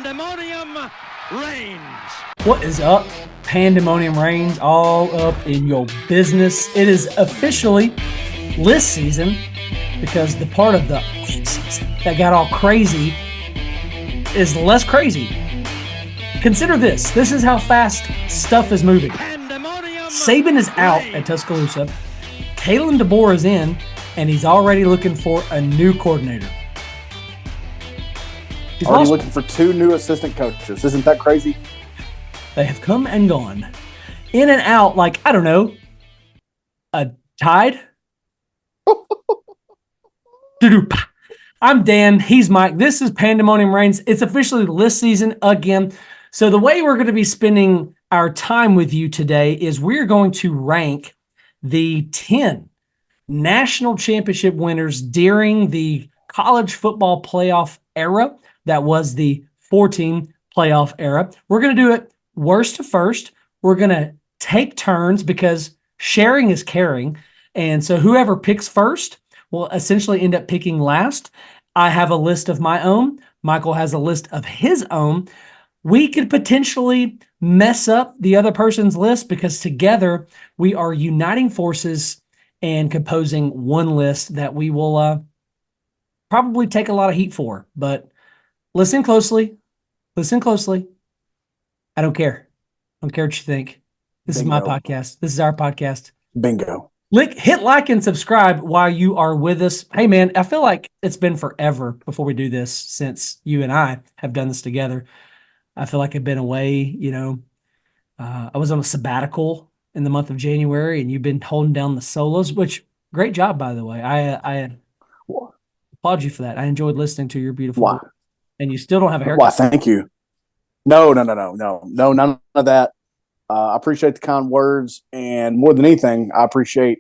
Pandemonium Reigns. What is up? Pandemonium Reigns, all up in your business. It is officially list season because the part of the season that got all crazy is less crazy. Consider this. This is how fast stuff is moving. Saban is out at Tuscaloosa. Kalen DeBoer is in, and he's already looking for a new coordinator. He's already looking for 2 new assistant coaches. Isn't that crazy? They have come and gone. In and out, like, I don't know, a tide? I'm Dan. He's Mike. This is Pandemonium Reigns. It's officially list season again. So the way we're going to be spending our time with you today is we're going to rank the 10 national championship winners during the college football playoff era. That was the 4-team playoff era. We're going to do it worst to first. We're going to take turns because sharing is caring. And so whoever picks first will essentially end up picking last. I have a list of my own. Michael has a list of his own. We could potentially mess up the other person's list because together we are uniting forces and composing one list that we will probably take a lot of heat for. But listen closely. Listen closely. I don't care. I don't care what you think. This Bingo. Is my podcast. This is our podcast. Bingo. Hit like and subscribe while you are with us. Hey, man, I feel like it's been forever before we do this since you and I have done this together. I feel like I've been away, I was on a sabbatical in the month of January, and you've been holding down the solos, which great job, by the way. I applaud you for that. I enjoyed listening to your beautiful voice. And you still don't have a haircut. Why, thank you. No, none of that. I appreciate the kind words, and more than anything, I appreciate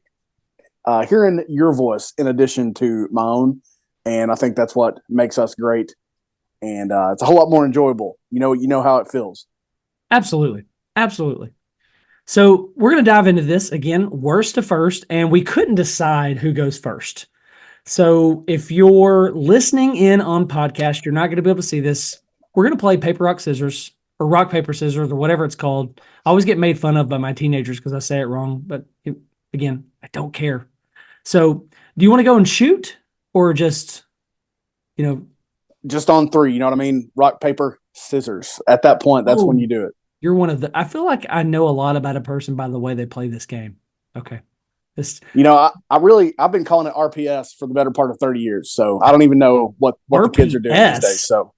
hearing your voice in addition to my own, and I think that's what makes us great. And it's a whole lot more enjoyable. You know how it feels. Absolutely. So we're going to dive into this again, worst to first, and we couldn't decide who goes first. So if you're listening in on podcast, you're not going to be able to see this. We're going to play paper, rock, scissors, or rock, paper, scissors, or whatever it's called. I always get made fun of by my teenagers because I say it wrong. But again, I don't care. So do you want to go and shoot or just, just on 3, you know what I mean? Rock, paper, scissors. At that point, that's when you do it. You're one of the. I feel like I know a lot about a person by the way they play this game. Okay. I've been calling it RPS for the better part of 30 years. So I don't even know what the kids are doing these days. So,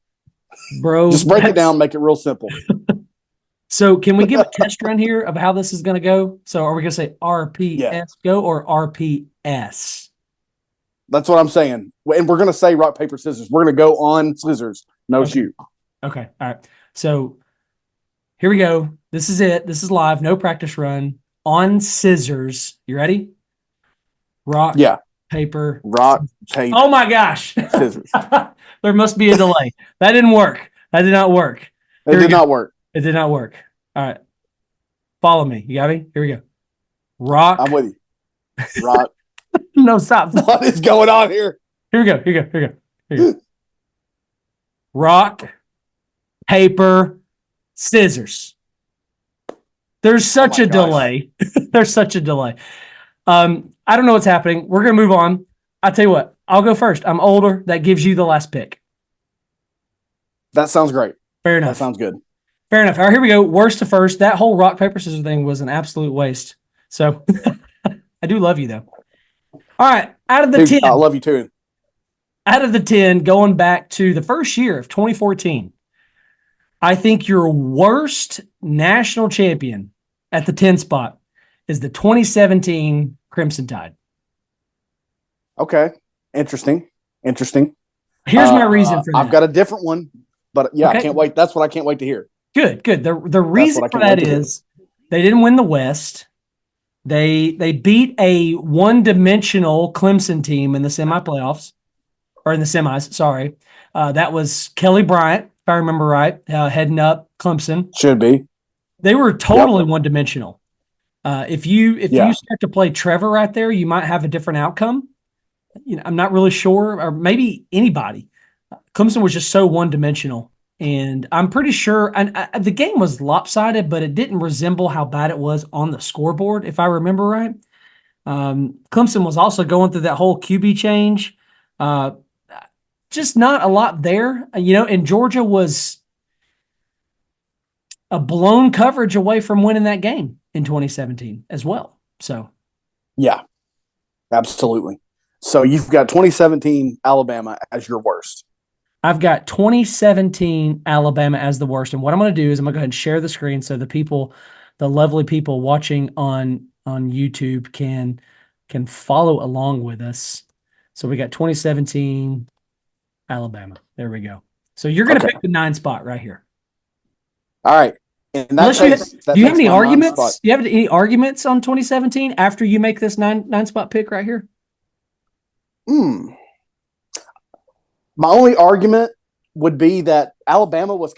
bro, just break it down, make it real simple. So can we give a test run here of how this is going to go? So are we going to say RPS go or RPS? That's what I'm saying. And we're going to say rock, paper, scissors. We're going to go on scissors, no shoot. Okay. All right. So here we go. This is it. This is live. No practice run. On scissors. You ready? Rock, paper. Rock, paper. Oh, my gosh. Scissors. There must be a delay. That didn't work. That did not work. It did not work. It did not work. All right. Follow me. You got me? Here we go. Rock. I'm with you. Rock. No, stop. What is going on here? Here we go. Rock, paper, scissors. There's such a delay. There's such a delay. I don't know what's happening. We're going to move on. I tell you what, I'll go first. I'm older. That gives you the last pick. That sounds great. Fair enough. That sounds good. Fair enough. All right, here we go. Worst to first. That whole rock, paper, scissors thing was an absolute waste. So I do love you, though. All right, out of the 10. I love you too. Out of the 10, going back to the first year of 2014, I think your worst national champion at the 10 spot is the 2017 Crimson Tide. Okay, interesting. Here's my reason for that. I've got a different one, but okay. I can't wait. That's what I can't wait to hear. Good. The reason for that is they didn't win the West. They beat a one-dimensional Clemson team in the semi-playoffs, or in the semis, sorry. That was Kelly Bryant, if I remember right, heading up Clemson. Should be. They were totally one-dimensional. If you start to play Trevor right there, you might have a different outcome. I'm not really sure, or maybe anybody. Clemson was just so one-dimensional And I'm pretty sure the game was lopsided, but it didn't resemble how bad it was on the scoreboard, if I remember right. Clemson was also going through that whole QB change. Just not a lot there, and Georgia was a blown coverage away from winning that game in 2017 as well. So, yeah, absolutely. So you've got 2017 Alabama as your worst. I've got 2017 Alabama as the worst. And what I'm going to do is I'm going to go ahead and share the screen so the lovely people watching on YouTube can follow along with us. So we got 2017 Alabama. There we go. So you're going to pick the 9 spot right here. All right. Do you have any arguments? Do you have any arguments on 2017 after you make this 9 spot pick right here? My only argument would be that Alabama was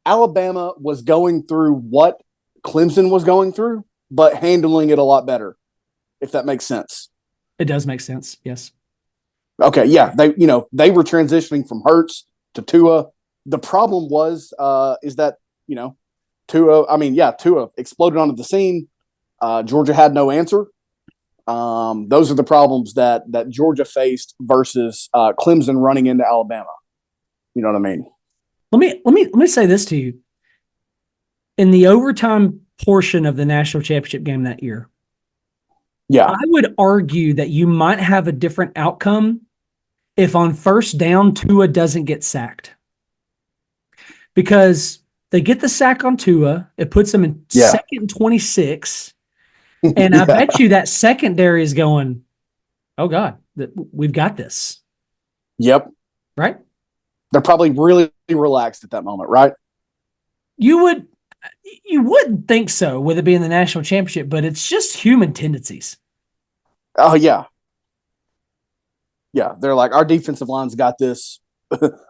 Alabama was going through what Clemson was going through, but handling it a lot better, if that makes sense. It does make sense, yes. Okay, yeah. They were transitioning from Hurts to Tua. The problem was is that, Tua exploded onto the scene. Georgia had no answer. Those are the problems that Georgia faced versus Clemson running into Alabama. You know what I mean? Let me say this to you. In the overtime portion of the national championship game that year, yeah, I would argue that you might have a different outcome if on first down Tua doesn't get sacked. Because they get the sack on Tua, it puts them in second and 26. And I bet you that secondary is going, oh, God, we've got this. Yep. Right? They're probably really relaxed at that moment, right? You wouldn't think so with it being the national championship, but it's just human tendencies. Oh, yeah. Yeah, they're like, our defensive line's got this.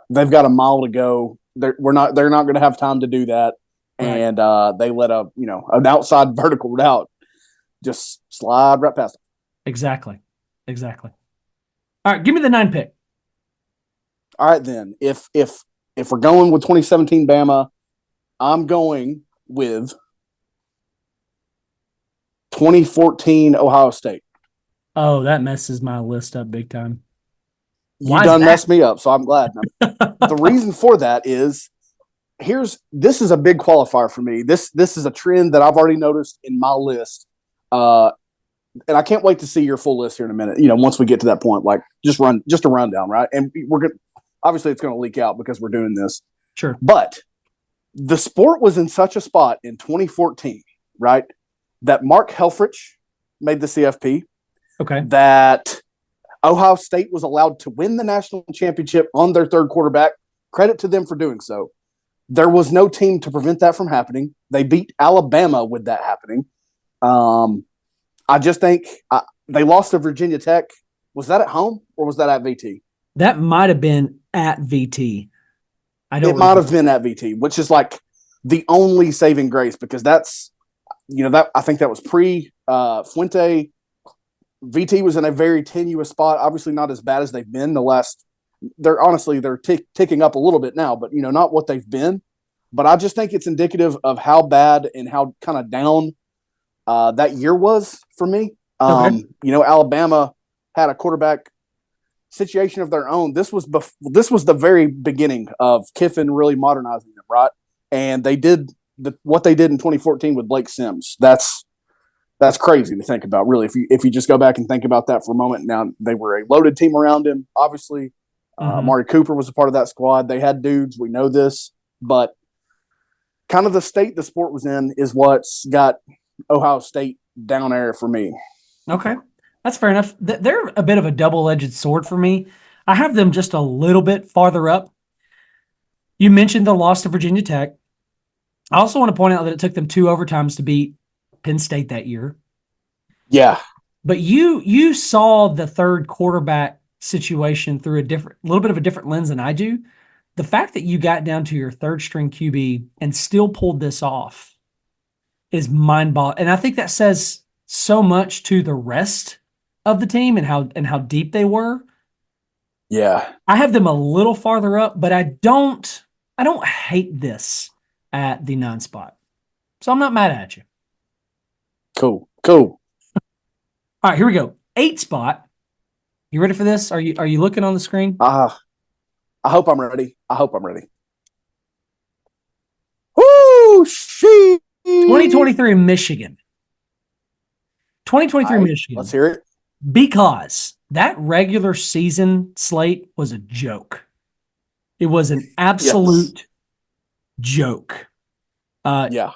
They've got a mile to go. They're not going to have time to do that. Right. And they let an outside vertical route just slide right past them. Exactly. All right, give me the 9 pick. All right, then. If we're going with 2017 Bama, I'm going with 2014 Ohio State. Oh, that messes my list up big time. You done messed me up, so I'm glad. The reason for that is this is a big qualifier for me. This is a trend that I've already noticed in my list. And I can't wait to see your full list here in a minute. Once we get to that point, like just a rundown, right? And obviously it's going to leak out because we're doing this. Sure. But the sport was in such a spot in 2014, right? That Mark Helfrich made the CFP. Okay. That Ohio State was allowed to win the national championship on their third quarterback. Credit to them for doing so. There was no team to prevent that from happening. They beat Alabama with that happening. I just think they lost to Virginia Tech. Was that at home or was that at VT? That might have been at VT. It might have been at VT, which is like the only saving grace because that's, I think that was pre-Fuente. VT was in a very tenuous spot. Obviously not as bad as they've been they're ticking up a little bit now, but not what they've been. But I just think it's indicative of how bad and how kind of down that year was for me. Okay. Alabama had a quarterback situation of their own. This was the very beginning of Kiffin really modernizing them, right? And they did what they did in 2014 with Blake Sims. That's crazy to think about, really. If you just go back and think about that for a moment. Now, they were a loaded team around him, obviously. Amari Cooper was a part of that squad. They had dudes. We know this. But kind of the state the sport was in is what's got Ohio State down there for me. Okay. That's fair enough. They're a bit of a double-edged sword for me. I have them just a little bit farther up. You mentioned the loss to Virginia Tech. I also want to point out that it took them 2 overtimes to beat Penn State that year. Yeah. But you saw the third quarterback situation through a little bit of a different lens than I do. The fact that you got down to your third string QB and still pulled this off is mind-boggling. And I think that says so much to the rest of the team and how deep they were. Yeah. I have them a little farther up, but I don't hate this at the 9 spot. So I'm not mad at you. Cool. All right, here we go. 8 spot. You ready for this? Are you looking on the screen? I hope I'm ready. Woo! She 2023 Michigan. 2023 Michigan. Let's hear it. Because that regular season slate was a joke. It was an absolute joke. Yeah.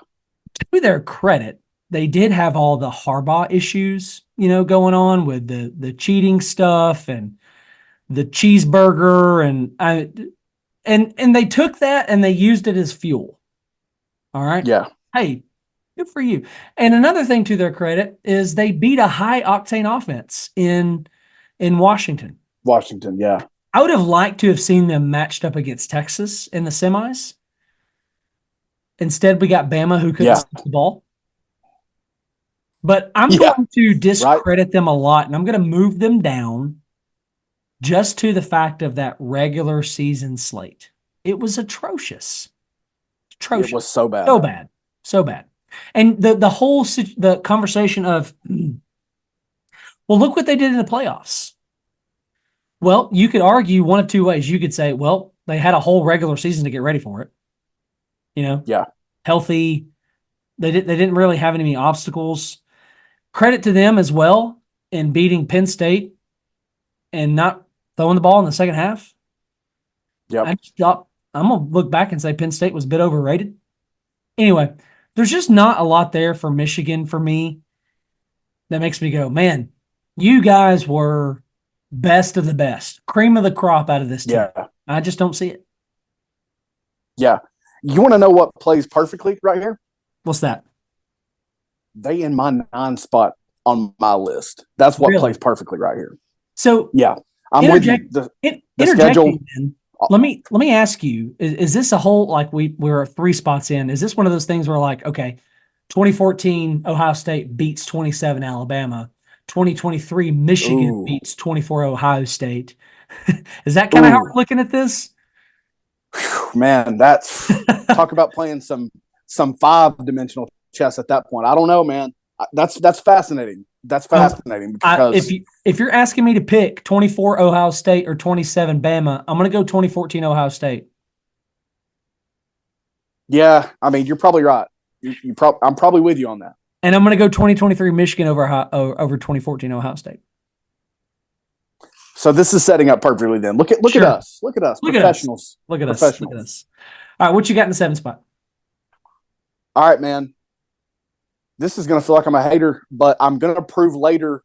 To their credit, they did have all the Harbaugh issues, going on with the cheating stuff and the cheeseburger and they took that and they used it as fuel. All right. Yeah. Hey, good for you. And another thing to their credit is they beat a high octane offense in Washington. Yeah. I would have liked to have seen them matched up against Texas in the semis. Instead, we got Bama who couldn't stick the ball. But I'm going to discredit them a lot, and I'm going to move them down just to the fact of that regular season slate. It was atrocious. It was so bad. So bad. And the whole the conversation of, well, look what they did in the playoffs. Well, you could argue one of two ways. You could say, well, they had a whole regular season to get ready for it. Healthy. They didn't really have any obstacles. Credit to them as well in beating Penn State and not throwing the ball in the second half. Yep. I just thought, I'm going to look back and say Penn State was a bit overrated. Anyway, there's just not a lot there for Michigan for me that makes me go, man, you guys were best of the best, cream of the crop out of this team. Yeah. I just don't see it. Yeah. You want to know what plays perfectly right here? What's that? They in my 9 spot on my list. That's what plays perfectly right here. So yeah, I'm with you. The schedule. Then, let me ask you: is this a whole like we're 3 spots in? Is this one of those things where like, okay, 2014 Ohio State beats 27 Alabama, 2023 Michigan beats 24 Ohio State? Is that kind of how we're looking at this? Man, that's talk about playing some 5-dimensional chess at that point. I don't know, man. That's fascinating. That's fascinating because if you're asking me to pick 24 Ohio State or 27 Bama, I'm going to go 2014 Ohio State. Yeah, I mean, you're probably right. I'm probably with you on that. And I'm going to go 2023 Michigan over 2014 Ohio State. So this is setting up perfectly then. Look at us. Look at us. Professionals. Look at us. All right, what you got in the 7 spot? All right, man. This is going to feel like I'm a hater, but I'm going to prove later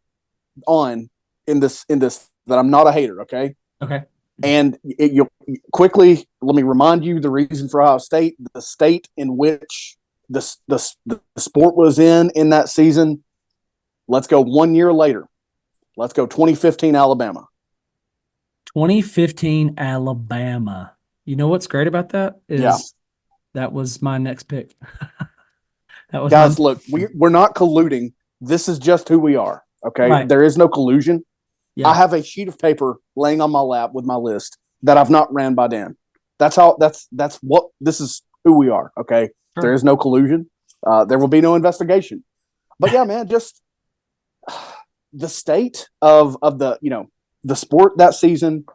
on in this that I'm not a hater, okay? Okay. And you quickly, let me remind you the reason for Ohio State, the state in which the sport was in that season. Let's go 1 year later. Let's go 2015 Alabama. 2015 Alabama. You know what's great about that is that was my next pick. Guys, look, we're not colluding. This is just who we are. Okay. Right. There is no collusion. Yeah. I have a sheet of paper laying on my lap with my list that I've not ran by Dan. That's what this is who we are. Okay. Sure. There is no collusion. There will be no investigation. But yeah, man, just the state of the sport that season.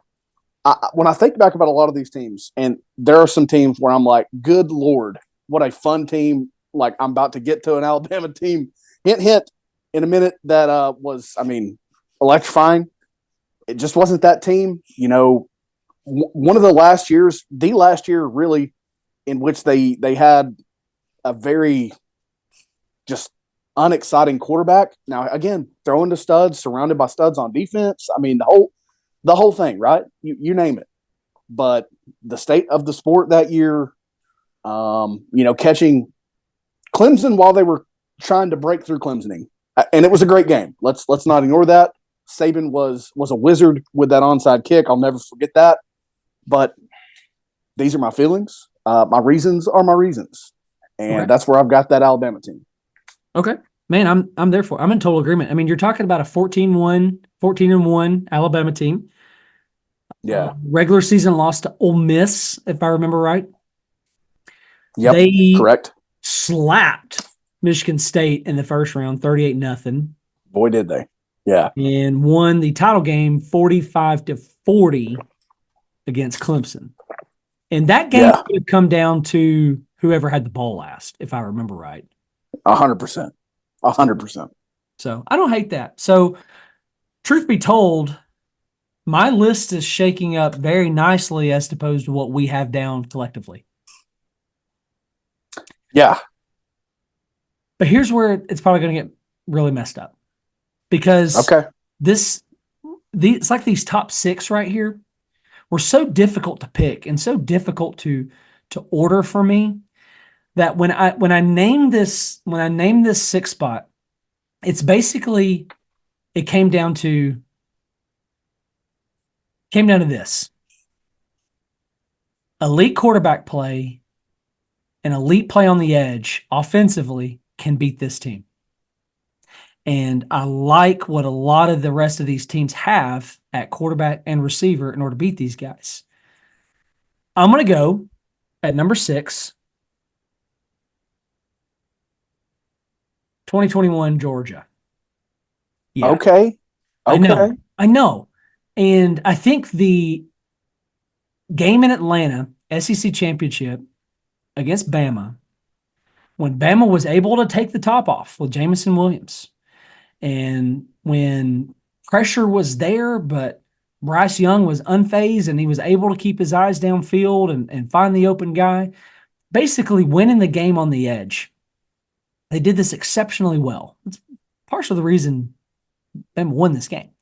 When I think back about a lot of these teams, and there are some teams where I'm like, good Lord, what a fun team. Like, I'm about to get to an Alabama team, hint, in a minute that was, electrifying. It just wasn't that team. One of the last years really, in which they had a very just unexciting quarterback. Now, again, throwing to studs, surrounded by studs on defense. The whole thing, right? You name it. But the state of the sport that year, catching Clemson while they were trying to break through Clemsoning. And it was a great game. Let's not ignore that. Saban was a wizard with that onside kick. I'll never forget that. But these are my feelings. My reasons are my reasons. And that's where I've got that Alabama team. Okay. Man, I'm there for it. I'm in total agreement. You're talking about a 14-1 Alabama team. Yeah. Regular season lost to Ole Miss, if I remember right. Yep. They Correct. slapped Michigan State in the first round, 38-0. Boy, did they. Yeah. And won the title game 45-40 against Clemson. And that game could have come down to whoever had the ball last, if I remember right. 100%. 100%. So I don't hate that. So truth be told, my list is shaking up very nicely as opposed to what we have down collectively. Yeah. But here's where it's probably going to get really messed up. Because it's like these top six right here were so difficult to pick and so difficult to order for me that when I named this sixth spot, it's basically it came down to this: elite quarterback play and elite play on the edge offensively can beat this team. And I like what a lot of the rest of these teams have at quarterback and receiver in order to beat these guys. I'm going to go at number 6, 2021 Georgia. Yeah. Okay. I know. And I think the game in Atlanta, SEC championship against Bama, when Bama was able to take the top off with Jamison Williams, and when pressure was there, but Bryce Young was unfazed and he was able to keep his eyes downfield and find the open guy, basically winning the game on the edge. They did this exceptionally well. It's partially the reason Bama won this game.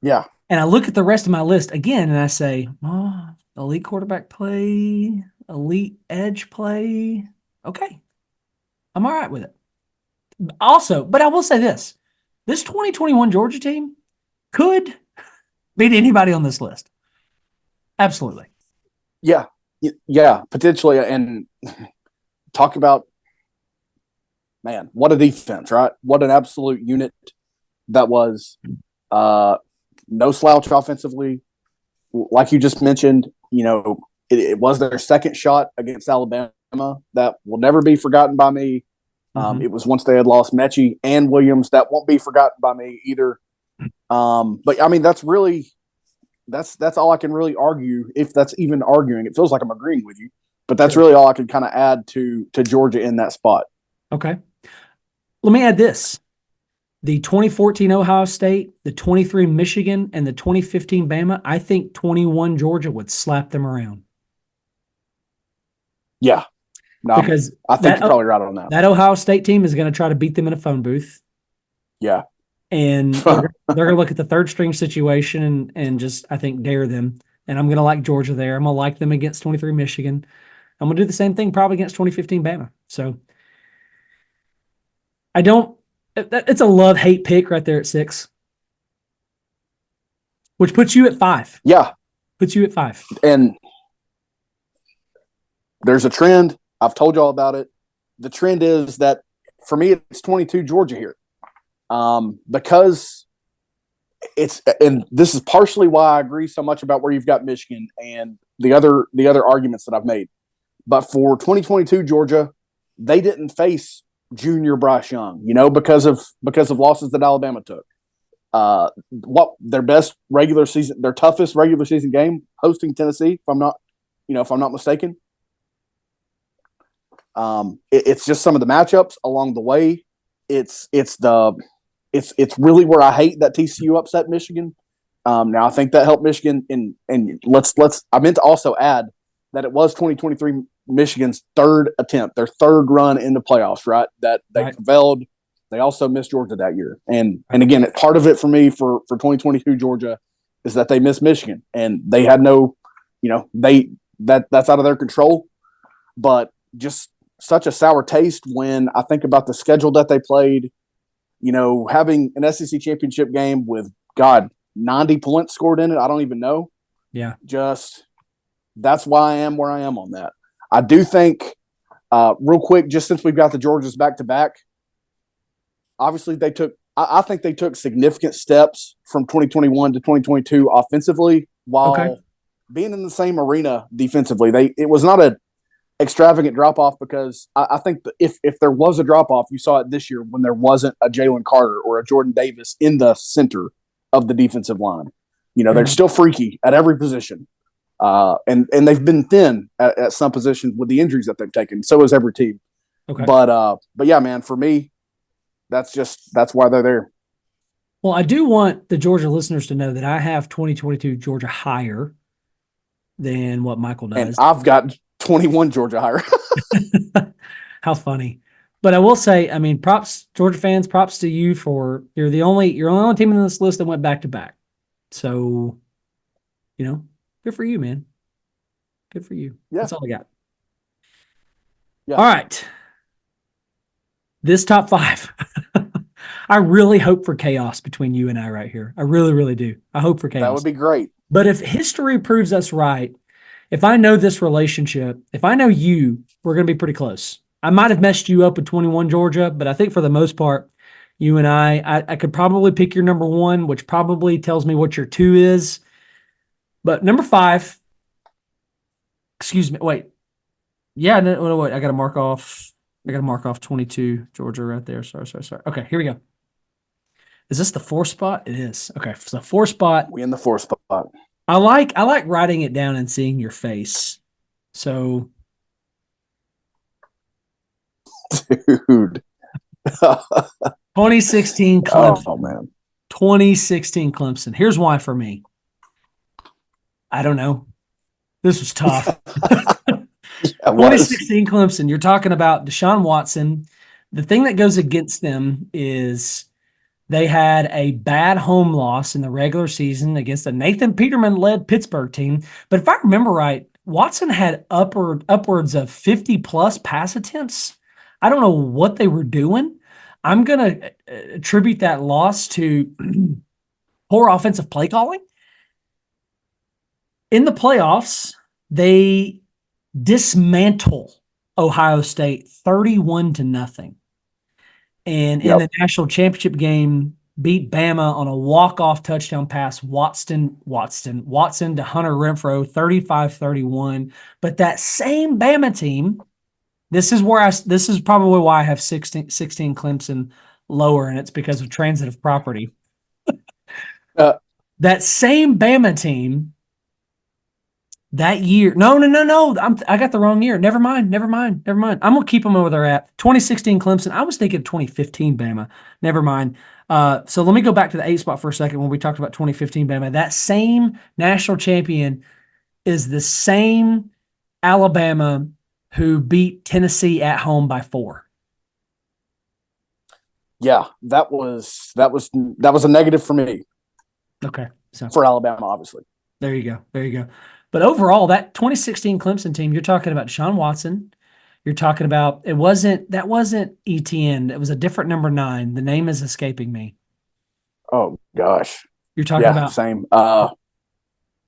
Yeah. And I look at the rest of my list again and I say, elite quarterback play, elite edge play. Okay. I'm all right with it. Also, but I will say this 2021 Georgia team could beat anybody on this list. Absolutely. Yeah. Yeah, potentially. And talk about, man, what a defense, right? What an absolute unit that was. No slouch offensively. Like you just mentioned, it was their second shot against Alabama that will never be forgotten by me. It was once they had lost Mechie and Williams. That won't be forgotten by me either. But I mean, that's all I can really argue, if that's even arguing. It feels like I'm agreeing with you, but that's really all I can kind of add to Georgia in that spot. Okay. Let me add this. The 2014 Ohio State, the 23 Michigan, and the 2015 Bama, I think 21 Georgia would slap them around. Yeah. No, because I think you're probably right on that. That Ohio State team is going to try to beat them in a phone booth. Yeah. And they're going to look at the third string situation and just, I think, dare them. And I'm going to like Georgia there. I'm going to like them against 23 Michigan. I'm going to do the same thing probably against 2015 Bama. So it's a love-hate pick right there at 6, which puts you at 5. Yeah. Puts you at 5. And there's a trend. I've told you all about it. The trend is that for me, it's 22 Georgia here. Because and this is partially why I agree so much about where you've got Michigan and the other arguments that I've made. But for 2022 Georgia, they didn't face junior Bryce Young, because of losses that Alabama took. What their toughest regular season game, hosting Tennessee, if I'm not mistaken. It's just some of the matchups along the way. It's really where I hate that TCU upset Michigan. Now I think that helped Michigan and I meant to also add that it was 2023 Michigan's third attempt, their third run in the playoffs, right? That they prevailed. They also missed Georgia that year. And again, part of it for me for 2022 Georgia is that they missed Michigan and they had no, that's out of their control. But just such a sour taste when I think about the schedule that they played, having an SEC championship game with 90 points scored in it. I don't even know. Yeah. Just that's why I am where I am on that. I do think, real quick, just since we've got the Georgias back to back, obviously I think they took significant steps from 2021 to 2022 offensively while being in the same arena defensively. It was not a extravagant drop off because I think that if there was a drop off, you saw it this year when there wasn't a Jalen Carter or a Jordan Davis in the center of the defensive line. They're still freaky at every position. And they've been thin at some positions with the injuries that they've taken. So is every team. Okay. But yeah, man, for me, that's why they're there. Well, I do want the Georgia listeners to know that I have 2022 Georgia higher than what Michael does. And I've got 21 Georgia higher. How funny. But I will say, I mean, props, Georgia fans, props to you for you're the only team in this list that went back to back. So, good for you, man. Good for you. Yeah. That's all I got. Yeah. All right. This top 5. I really hope for chaos between you and I right here. I really, really do. I hope for chaos. That would be great. But if history proves us right, if I know this relationship, if I know you, we're going to be pretty close. I might have messed you up with 21 Georgia, but I think for the most part, you and I could probably pick your number 1, which probably tells me what your 2 is. But number 5, excuse me, wait. Yeah, no, wait, I got to mark off 22 Georgia right there. Sorry. Okay, here we go. Is this the 4 spot? It is. Okay, so 4 spot. We in the 4 spot. I like writing it down and seeing your face. So, dude. 2016 Clemson. Oh man. 2016 Clemson. Here's why for me. I don't know. This was tough. 2016 Clemson. You're talking about Deshaun Watson. The thing that goes against them is they had a bad home loss in the regular season against a Nathan Peterman-led Pittsburgh team. But if I remember right, Watson had upwards of 50-plus pass attempts. I don't know what they were doing. I'm going to attribute that loss to poor offensive play calling. In the playoffs, they dismantle Ohio State 31-0. And in the national championship game, beat Bama on a walk-off touchdown pass, Watson to Hunter Renfrow, 35-31. But that same Bama team, this is probably why I have 16 Clemson lower, and it's because of transitive property. That same Bama team that year. No. I got the wrong year. Never mind. I'm going to keep them where they're at. 2016 Clemson. I was thinking 2015 Bama. Never mind. So let me go back to the 8 spot for a second when we talked about 2015 Bama. That same national champion is the same Alabama who beat Tennessee at home by 4. Yeah, that was a negative for me. Okay. So for Alabama, obviously. There you go. But overall, that 2016 Clemson team, you're talking about Deshaun Watson. You're talking about that wasn't ETN. It was a different number 9. The name is escaping me. Oh gosh. You're talking about same. You're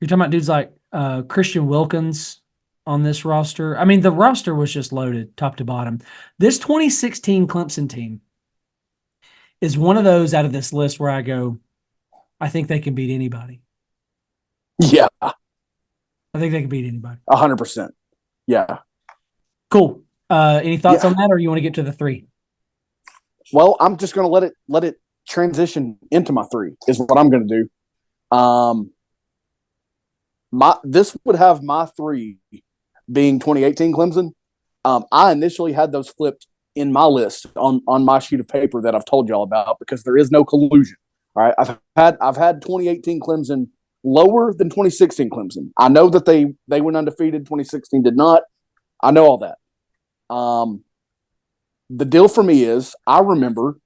talking about dudes like Christian Wilkins on this roster. I mean, the roster was just loaded top to bottom. This 2016 Clemson team is one of those out of this list where I go, I think they can beat anybody. Yeah. I think they can beat anybody. 100%. Yeah. Cool. Any thoughts on that, or you want to get to the 3? Well, I'm just going to let it transition into my 3 is what I'm going to do. This would have my 3 being 2018 Clemson. I initially had those flipped in my list on my sheet of paper that I've told y'all about because there is no collusion. All right. I've had 2018 Clemson lower than 2016 Clemson. I know that they went undefeated. 2016 did not. I know all that. The deal for me is I remember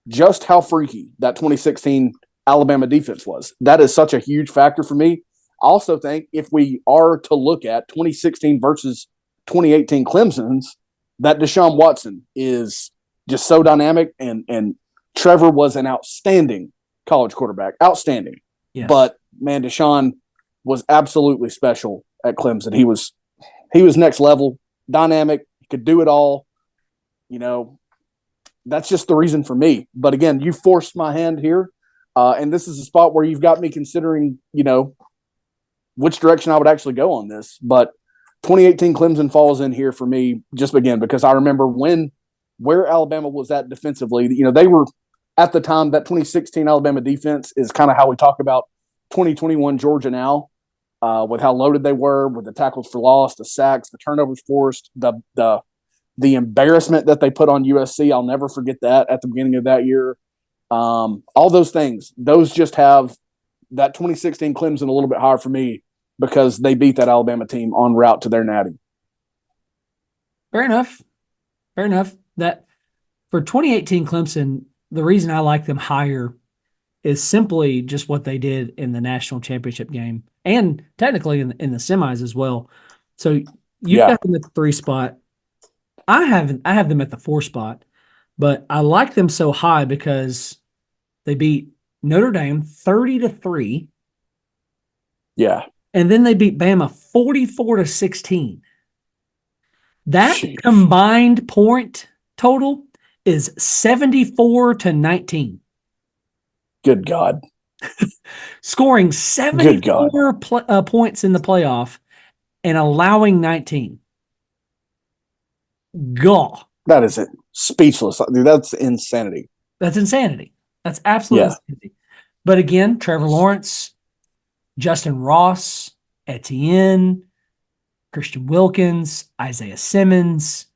just how freaky that 2016 Alabama defense was. That is such a huge factor for me. I also think if we are to look at 2016 versus 2018 Clemson's, that Deshaun Watson is just so dynamic, and Trevor was an outstanding college quarterback. Outstanding. Yes. But man, Deshaun was absolutely special at Clemson. He was next level, dynamic, he could do it all. That's just the reason for me. But again, you forced my hand here, and this is a spot where you've got me considering, which direction I would actually go on this, but 2018 Clemson falls in here for me just again because I remember where Alabama was at defensively. They were at the time, that 2016 Alabama defense is kind of how we talk about 2021 Georgia now, with how loaded they were, with the tackles for loss, the sacks, the turnovers forced, the embarrassment that they put on USC. I'll never forget that at the beginning of that year. All those things, those just have that 2016 Clemson a little bit higher for me because they beat that Alabama team en route to their natty. Fair enough. That for 2018 Clemson, the reason I like them higher is simply just what they did in the national championship game and technically in the semis as well. So you've got them at the 3 spot. I have them at the 4 spot, but I like them so high because they beat Notre Dame 30-3. Yeah. And then they beat Bama 44-16. That combined point total is 74-19. Good God. Scoring 74 points in the playoff and allowing 19. Gaw. That is it. Speechless. Dude, that's insanity. That's insanity. That's absolute insanity. But again, Trevor Lawrence, Justin Ross, Etienne, Christian Wilkins, Isaiah Simmons,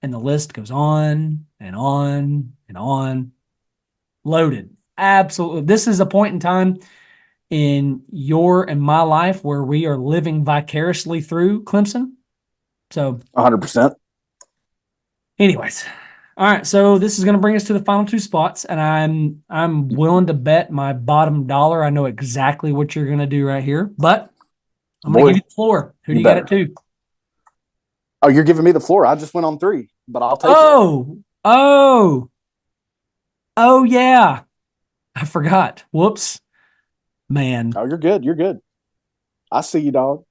and the list goes on and on and on. Loaded. Absolutely. This is a point in time in your and my life where we are living vicariously through Clemson. So 100%. Anyways. All right, so this is going to bring us to the final 2 spots, and I'm willing to bet my bottom dollar I know exactly what you're going to do right here, but I'm going to give you the floor. Who do you got at 2? Oh, you're giving me the floor. I just went on 3, but I'll take it. Oh, yeah. I forgot. Whoops. Man. Oh, you're good. You're good. I see you, dog.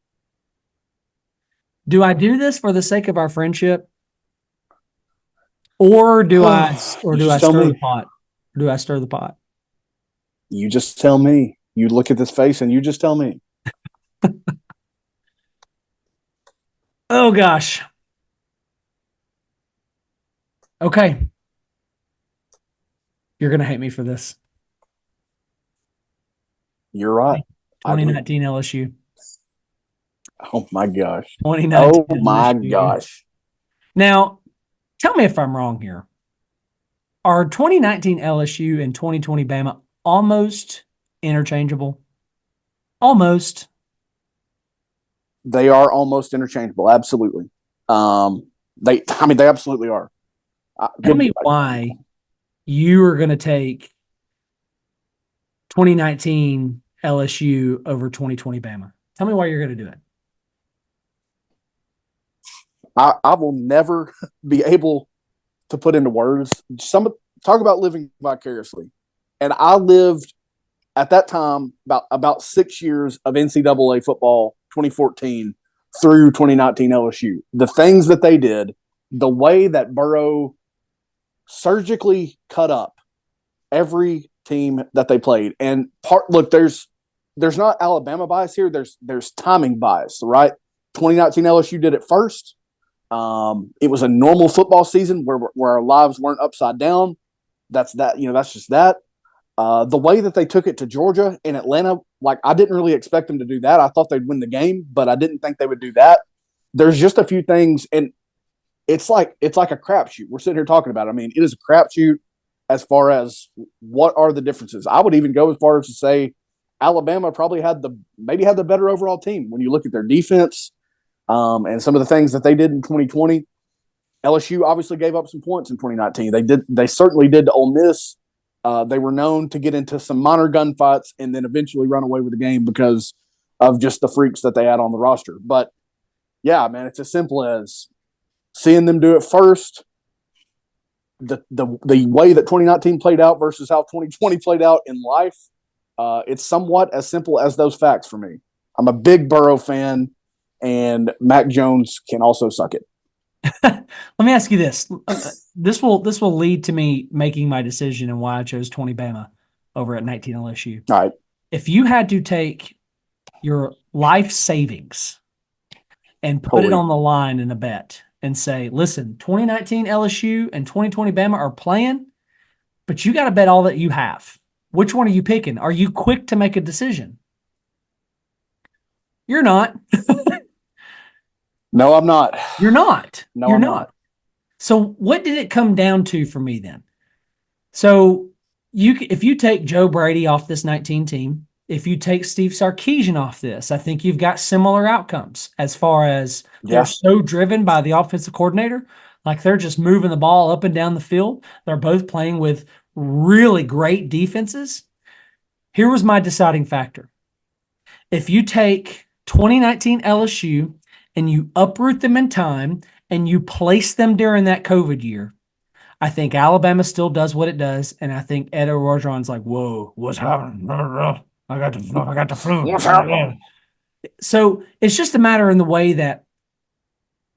Do I do this for the sake of our friendship? Or do I stir the pot? Or do I stir the pot? You just tell me. You look at this face and you just tell me. Oh, gosh. Okay. You're going to hate me for this. You're right. 2019 LSU. Oh, my gosh. 2019 Oh, my LSU. gosh. Now, tell me if I'm wrong here. Are 2019 LSU and 2020 Bama almost interchangeable? Almost. They are almost interchangeable. Absolutely. They absolutely are. Tell me why you are going to take 2019 LSU over 2020 Bama. Tell me why you're going to do it. I will never be able to put into words. Talk about living vicariously. And I lived at that time about 6 years of NCAA football, 2014 through 2019 LSU. The things that they did, the way that Burrow surgically cut up every team that they played. And there's not Alabama bias here. There's timing bias, right? 2019 LSU did it first. It was a normal football season where our lives weren't upside down. That's just that. The way that they took it to Georgia and Atlanta, like I didn't really expect them to do that. I thought they'd win the game, but I didn't think they would do that. There's just a few things, and it's like a crapshoot. We're sitting here talking about it. I mean, it is a crapshoot as far as what are the differences. I would even go as far as to say Alabama probably had the better overall team when you look at their defense and some of the things that they did in 2020. LSU obviously gave up some points in 2019. They certainly did to Ole Miss. They were known to get into some minor gunfights and then eventually run away with the game because of just the freaks that they had on the roster. But yeah, man, it's as simple as seeing them do it first. The way that 2019 played out versus how 2020 played out in life, it's somewhat as simple as those facts for me. I'm a big Burrow fan, and Mac Jones can also suck it. Let me ask you this. This will lead to me making my decision and why I chose 20 Bama over at 19 LSU. All right. If you had to take your life savings and put it Totally. on the line in a bet and say, listen, 2019 LSU and 2020 Bama are playing, but you got to bet all that you have. Which one are you picking? Are you quick to make a decision? You're not. No, I'm not. You're not. No, You're I'm not. So what did it come down to for me then? So if you take Joe Brady off this 19 team, if you take Steve Sarkisian off this, I think you've got similar outcomes as far as they're Yeah. so driven by the offensive coordinator. Like they're just moving the ball up and down the field. They're both playing with really great defenses. Here was my deciding factor. If you take 2019 LSU and you uproot them in time and you place them during that COVID year, I think Alabama still does what it does, and I think Ed Orgeron's like, "Whoa, what's happening? I got the flu." What's happening? So it's just a matter in the way that,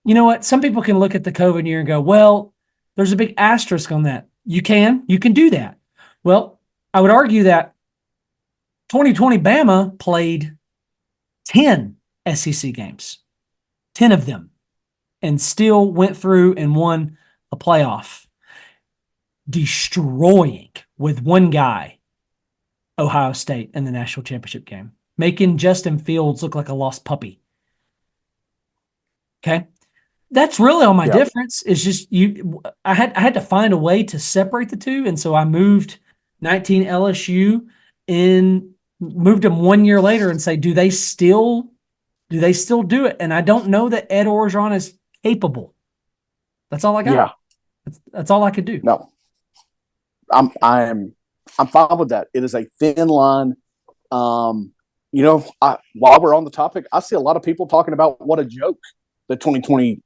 you know what? Some people can look at the COVID year and go, "Well, there's a big asterisk on that." You can do that. Well, I would argue that 2020 Bama played 10 SEC games, 10 of them, and still went through and won a playoff, destroying with one guy Ohio State in the national championship game, making Justin Fields look like a lost puppy. Okay. That's really all my difference. Is just I had to find a way to separate the two. And so I moved 19 LSU and moved them 1 year later and say, do they still do it? And I don't know that Ed Orgeron is capable. That's all I got. Yeah. That's all I could do. No. I'm fine with that. It is a thin line. While we're on the topic, I see a lot of people talking about what a joke the 2020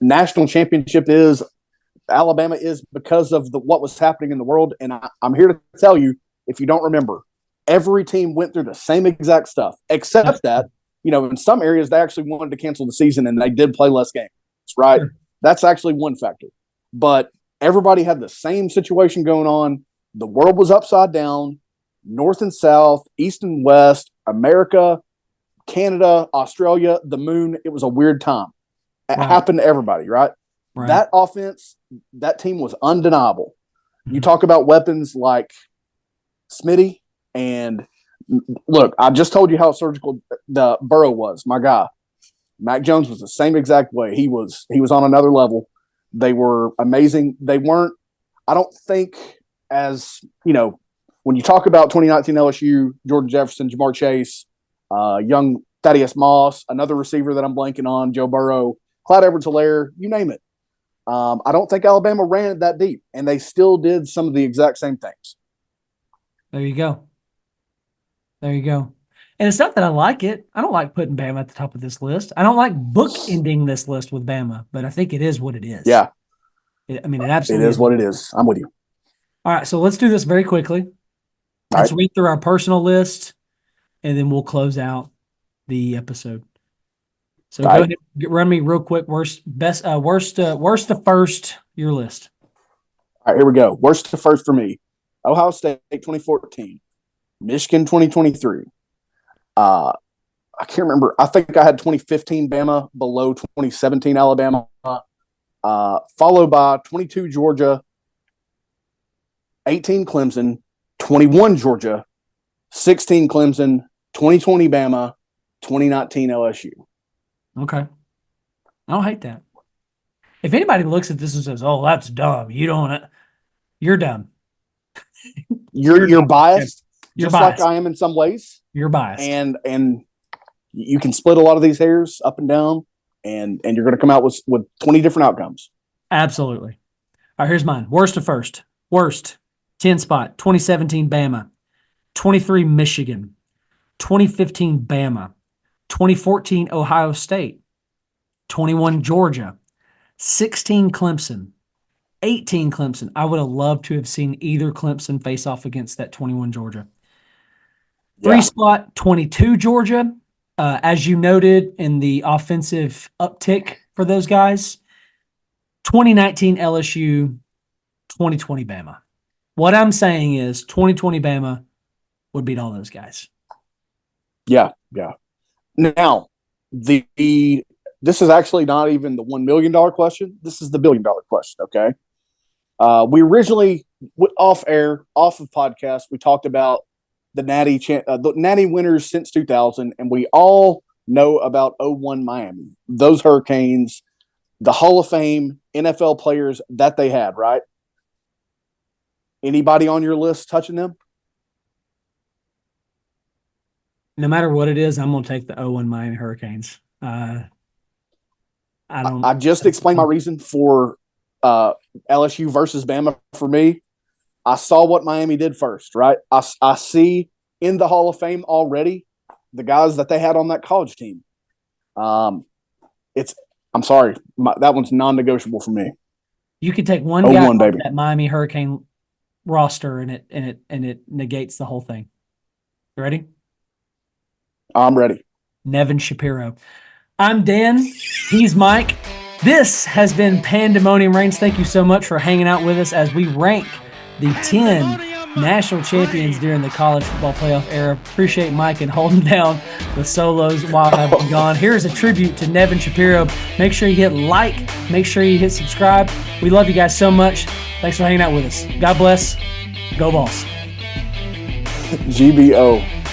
national championship is. Alabama is because of what was happening in the world. And I'm here to tell you, if you don't remember, every team went through the same exact stuff, except that, in some areas they actually wanted to cancel the season and they did play less games, right? Sure. That's actually one factor. But everybody had the same situation going on. The world was upside down, north and south, east and west, America, Canada, Australia, the moon. It was a weird time. It happened to everybody, right? That offense, that team was undeniable. Mm-hmm. You talk about weapons like Smitty, and look, I just told you how surgical the Burrow was. My guy, Mac Jones was the same exact way. He was on another level. They were amazing. They weren't, I don't think, as, when you talk about 2019 LSU, Jordan Jefferson, Jamar Chase, young Thaddeus Moss, another receiver that I'm blanking on, Joe Burrow, Clyde Edwards-Helaire, you name it. I don't think Alabama ran it that deep, and they still did some of the exact same things. There you go. And it's not that I like it. I don't like putting Bama at the top of this list. I don't like bookending this list with Bama, but I think it is what it is. Yeah. It absolutely is what it is. I'm with you. All right, so let's do this very quickly. Let's read through our personal list, and then we'll close out the episode. So go ahead, run me real quick. Worst to first, your list. All right, here we go. Worst to first for me. Ohio State 2014, Michigan 2023. I can't remember. I think I had 2015 Bama below 2017 Alabama, followed by 22 Georgia, 18 Clemson, 21 Georgia, 16 Clemson, 2020 Bama, 2019 LSU. Okay. I don't hate that. If anybody looks at this and says, "Oh, that's dumb," you're dumb. You're biased, you're just biased. like I am in some ways. You're biased. And you can split a lot of these hairs up and down, and you're going to come out with 20 different outcomes. Absolutely. All right, here's mine. Worst to first. Worst, 10 spot, 2017 Bama, 23 Michigan, 2015 Bama, 2014 Ohio State, 21 Georgia, 16 Clemson, 18 Clemson. I would have loved to have seen either Clemson face off against that 21 Georgia. 3 spot, 22 Georgia. As you noted in the offensive uptick for those guys, 2019 LSU, 2020 Bama. What I'm saying is 2020 Bama would beat all those guys. Yeah. Now, this is actually not even the $1 million question. This is the $1 billion question. Okay. We originally off of podcast, we talked about the Natty winners since 2000, and we all know about 01 Miami, those Hurricanes, the Hall of Fame NFL players that they had, right? Anybody on your list touching them? No matter what it is, I'm going to take the 01 Miami Hurricanes. I just explained my reason for LSU versus Bama for me. I saw what Miami did first, right? I see in the Hall of Fame already the guys that they had on that college team. I'm sorry, that one's non-negotiable for me. You could take one guy on that Miami Hurricane roster, and it negates the whole thing. You ready? I'm ready. Nevin Shapiro. I'm Dan. He's Mike. This has been Pandemonium Reigns. Thank you so much for hanging out with us as we rank the 10 national champions during the college football playoff era. Appreciate Mike and holding down the solos while I've been gone. Here's a tribute to Nevin Shapiro. Make sure you hit like. Make sure you hit subscribe. We love you guys so much. Thanks for hanging out with us. God bless. Go Vols. GBO.